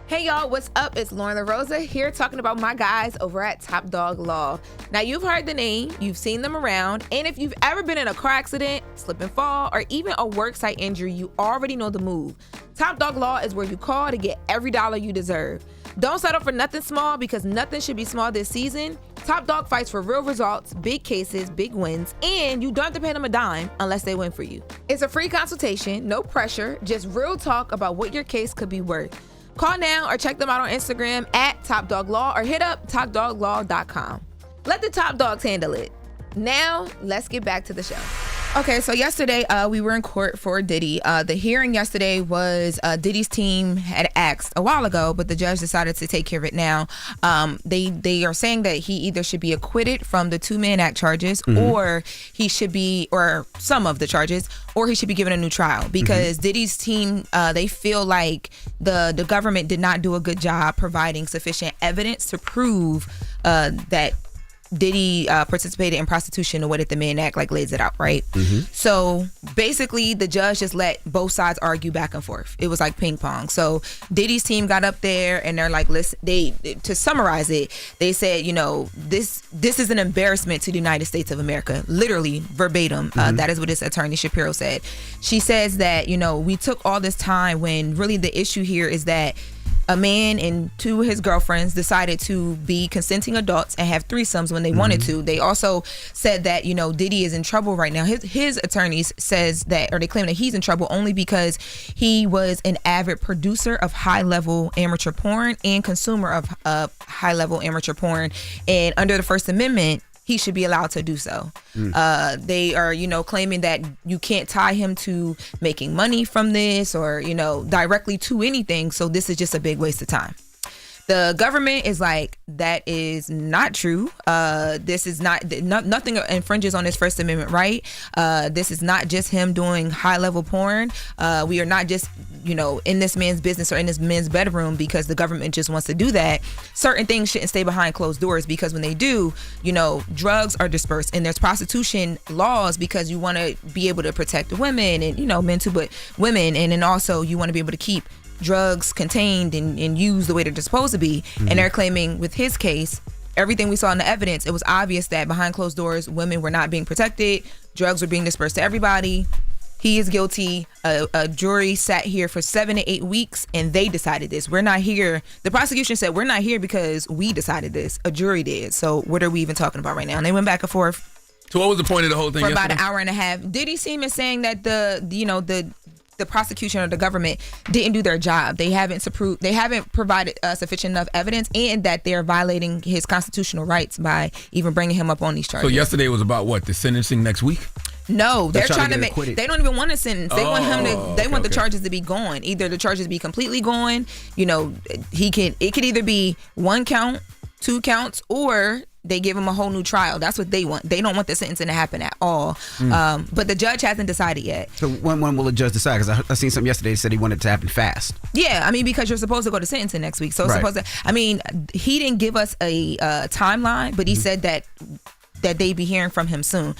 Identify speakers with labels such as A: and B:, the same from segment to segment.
A: Hey y'all, what's up? It's Loren LoRosa here talking about my guys over at Top Dog Law. Now you've heard the name, you've seen them around, and if you've ever been in a car accident, slip and fall, or even a worksite injury, you already know the move. Top Dog Law is where you call to get every dollar you deserve. Don't settle for nothing small because nothing should be small this season. Top Dog fights for real results, big cases, big wins, and you don't have to pay them a dime unless they win for you. It's a free consultation, no pressure, just real talk about what your case could be worth. Call now or check them out on Instagram at Top Dog Law or hit up topdoglaw.com. Let the top dogs handle it. Now, let's get back to the show. Okay, so yesterday we were in court for Diddy. The hearing yesterday was Diddy's team had asked a while ago, but the judge decided to take care of it now. They are saying that he either should be acquitted from the 2 Mann Act charges, or he should be, or some of the charges, or he should be given a new trial because Diddy's team, they feel like the government did not do a good job providing sufficient evidence to prove that Diddy participated in prostitution the way that the Mann Act lays it out, right? So basically the judge just let both sides argue back and forth. It was like ping pong. So Diddy's team got up there and they're like, listen, to summarize it, they said, you know, this is an embarrassment to the United States of America, literally verbatim. That is what his attorney Shapiro said. She says that, you know, we took all this time when really the issue here is that a man and 2 of his girlfriends decided to be consenting adults and have threesomes when they wanted to. They also said that, you know, Diddy is in trouble right now. His attorneys says that, or they claim that he's in trouble only because he was an avid producer of high-level amateur porn and consumer of high-level amateur porn. And under the First Amendment, he should be allowed to do so. They are, you know, claiming that you can't tie him to making money from this or, you know, directly to anything. So this is just a big waste of time. The government is like, that is not true. This is nothing infringes on his First Amendment right. This is not just him doing high-level porn. We are not just, you know, in this man's business or in this man's bedroom because the government just wants to do that. Certain things shouldn't stay behind closed doors because when they do, you know, drugs are dispersed and there's prostitution laws because you want to be able to protect women and, you know, men too, but women. And then also you want to be able to keep drugs contained and used the way they're supposed to be. And they're claiming with his case, everything we saw in the evidence, it was obvious that behind closed doors, women were not being protected. Drugs were being dispersed to everybody. He is guilty. A jury sat here for 7 to 8 weeks and they decided this. We're not here. The prosecution said we're not here because we decided this. A jury did. So what are we even talking about right now? And they went back and forth.
B: So what was the point of the whole thing
A: for about an hour and a half. Diddy's team is saying that the prosecution or the government didn't do their job. They haven't provided sufficient enough evidence, and that they're violating his constitutional rights by even bringing him up on these charges.
B: So yesterday was about what? The sentencing next week?
A: No, they're trying to make. They don't even want a sentence. They want him to. They want the charges to be gone. Either the charges be completely gone. You know, it could either be 1 count, 2 counts, or they give him a whole new trial. That's what they want. They don't want the sentencing to happen at all. But the judge hasn't decided yet.
C: So when will the judge decide? Because I seen something yesterday that said he wanted it to happen fast.
A: Yeah, I mean, because you're supposed to go to sentencing next week. So it's supposed to, I mean, he didn't give us a timeline, but he said that they'd be hearing from him soon.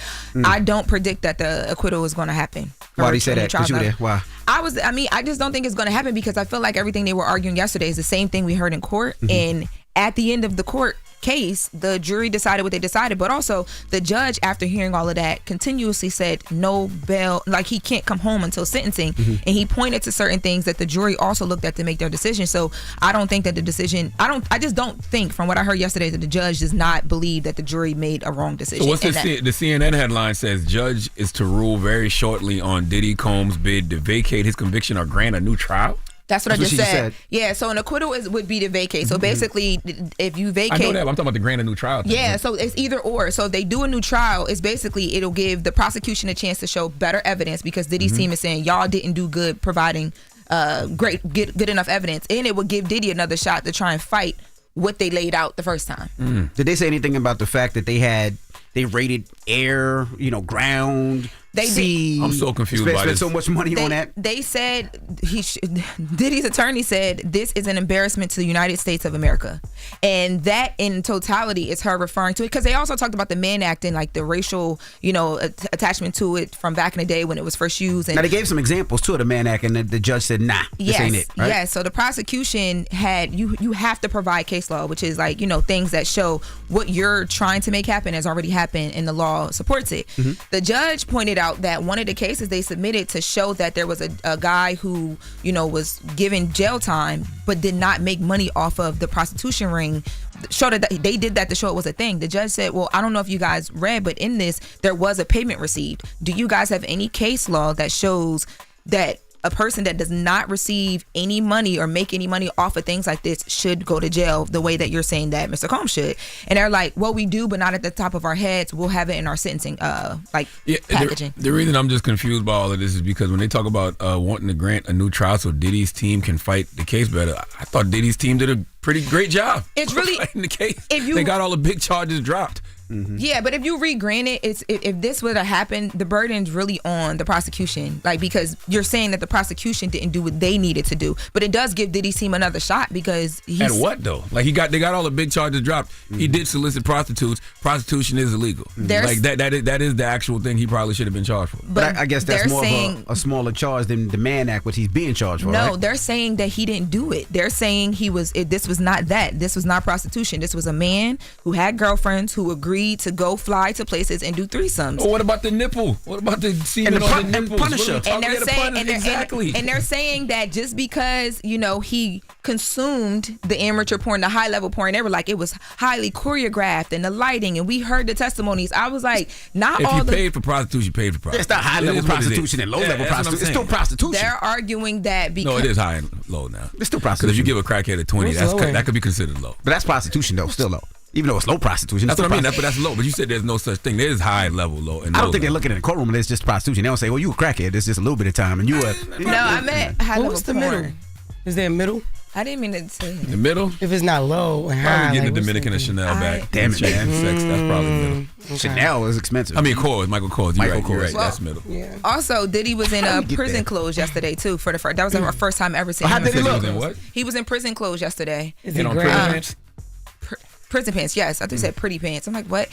A: I don't predict that the acquittal is going to happen.
C: Why did he say that? Because you were there. Why?
A: I just don't think it's going to happen because I feel like everything they were arguing yesterday is the same thing we heard in court. And at the end of the court case, the jury decided what they decided, but also the judge, after hearing all of that, continuously said no bail, like he can't come home until sentencing. And he pointed to certain things that the jury also looked at to make their decision. So I don't think that the decision, I just don't think, from what I heard yesterday, that the judge does not believe that the jury made a wrong decision.
B: So what's the CNN headline says, judge is to rule very shortly on Diddy Combs' bid to vacate his conviction or grant a new trial?
A: That's what I just said. Yeah, so an acquittal would be to vacate. So basically, if you vacate...
B: I know that, but I'm talking about the grant a new trial thing.
A: Yeah, so it's either or. So if they do a new trial, it's basically, it'll give the prosecution a chance to show better evidence because Diddy's team is saying, y'all didn't do good providing good enough evidence. And it would give Diddy another shot to try and fight what they laid out the first time.
C: Did they say anything about the fact that they raided air, ground?
B: I'm so confused by
C: spent
B: this.
C: so much money on that.
A: They said Diddy's attorney said this is an embarrassment to the United States of America, and that in totality is her referring to it, because they also talked about the Mann Act and like the racial, attachment to it from back in the day when it was first used. And
C: now they gave some examples to the Mann Act, and the judge said, "Nah, this ain't it." Right?
A: Yes. So the prosecution had you have to provide case law, which is like things that show what you're trying to make happen has already happened, and the law supports it. Mm-hmm. The judge pointed out that one of the cases they submitted to show that there was a guy who was given jail time but did not make money off of the prostitution ring, showed that they did that to show it was a thing. The judge said, well, I don't know if you guys read, but in this there was a payment received. Do you guys have any case law that shows that a person that does not receive any money or make any money off of things like this should go to jail the way that you're saying that Mr. Combs should? And they're like, well, we do, but not at the top of our heads. We'll have it in our sentencing packaging.
B: The reason I'm just confused by all of this is because when they talk about wanting to grant a new trial so Diddy's team can fight the case better, I thought Diddy's team did a pretty great job.
A: It's really
B: fighting the case. They got all the big charges dropped.
A: Mm-hmm. Yeah, but if you re-grant it, if this would have happened, the burden's really on the prosecution, because you're saying that the prosecution didn't do what they needed to do, but it does give Diddy's team another shot because he's...
B: At what though? They got all the big charges dropped. Mm-hmm. He did solicit prostitutes. Prostitution is illegal. Mm-hmm. That is the actual thing he probably should have been charged for.
C: But I guess that's more of a smaller charge than the Mann Act, which he's being charged for.
A: No,
C: right?
A: They're saying that he didn't do it. They're saying this was not that. This was not prostitution. This was a man who had girlfriends who agreed to go fly to places and do threesomes.
B: Oh, what about the nipple? What about the semen on the nipples?
C: Punisher.
A: And they're saying that just because he consumed the amateur porn, the high level porn, they were like it was highly choreographed and the lighting, and we heard the testimonies. I was like,
B: if you paid for prostitution, you paid for prostitution.
C: It's not high level prostitution and low level prostitution. It's still prostitution.
A: They're arguing that because
B: no, it is high and low now.
C: It's still prostitution.
B: Because if you give a crackhead a 20, that could be considered low.
C: But that's prostitution though, still low. Even though it's low prostitution.
B: That's what I mean. That's low. But you said there's no such thing. There's high level, low, and
C: I don't
B: low
C: think they're
B: level.
C: looking in the courtroom and it's just prostitution. They don't say, well, you a crackhead. It's just a little bit of time. And you were...
A: No, I meant high level
D: What's the
A: porn.
D: middle? Is there a middle?
A: I didn't mean to say
B: The middle?
D: If it's not low and high.
B: Probably getting the Dominican and Chanel back.
C: Damn it, man.
B: Sex, that's probably middle.
D: Okay.
C: Chanel is expensive.
B: I mean, Michael Kors. You're right.
C: Kors.
A: Well,
B: that's middle.
D: Yeah.
A: Also, Diddy was in prison clothes yesterday too. For the first, that was our first time ever seeing him.
C: How did he look?
B: In what?
A: He was in prison clothes yesterday.
D: Is he
B: on
D: gray?
B: prison pants?
A: Prison pants, yes. I thought you said pretty pants. I'm like, what?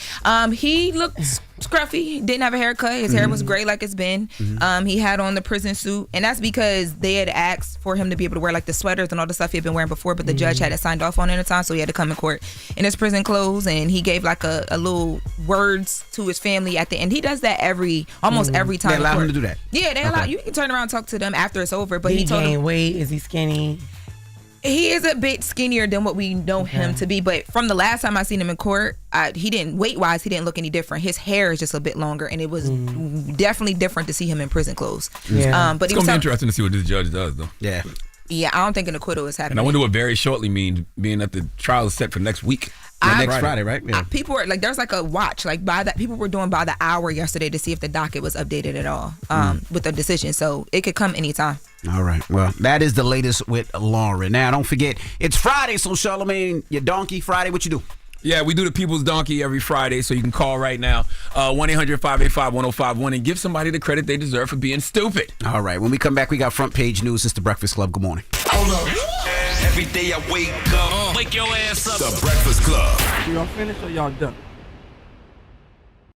A: He looked scruffy. He didn't have a haircut. His hair was gray like it's been. He had on the prison suit, and that's because they had asked for him to be able to wear like the sweaters and all the stuff he had been wearing before, but the judge hadn't signed off on it at the time, so he had to come in court in his prison clothes, and he gave like a little words to his family at the end. He does that almost every time.
C: They allow him to do that?
A: Yeah, they allow you can turn around and talk to them after it's over, but
D: Did
A: he told
D: gain
A: him
D: weight? Is he skinny?
A: he is a bit skinnier than what we know him to be, but from the last time I seen him in court, he didn't weight-wise, he didn't look any different. His hair is just a bit longer, and it was definitely different to see him in prison clothes.
D: Yeah.
A: But
B: It's going to be interesting to see what this judge does, though.
C: Yeah.
A: Yeah, I don't think an acquittal is happening.
B: And I wonder what very shortly means, being that the trial is set for next week.
C: Next Friday, right? Yeah.
A: People were like, there's like a watch, like by that. People were doing by the hour yesterday to see if the docket was updated at all with the decision. So it could come anytime.
C: All right. Well, that is the latest with Loren. Now, don't forget, it's Friday, so Charlamagne, your donkey Friday, what you do?
B: Yeah, we do the People's Donkey every Friday, so you can call right now, 1-800-585-1051, and give somebody the credit they deserve for being stupid.
C: All right. When we come back, we got front page news. It's the Breakfast Club. Good morning.
E: Hold up. Every day I wake up.
F: Wake your ass up.
E: The Breakfast Club.
F: Y'all finished or y'all done?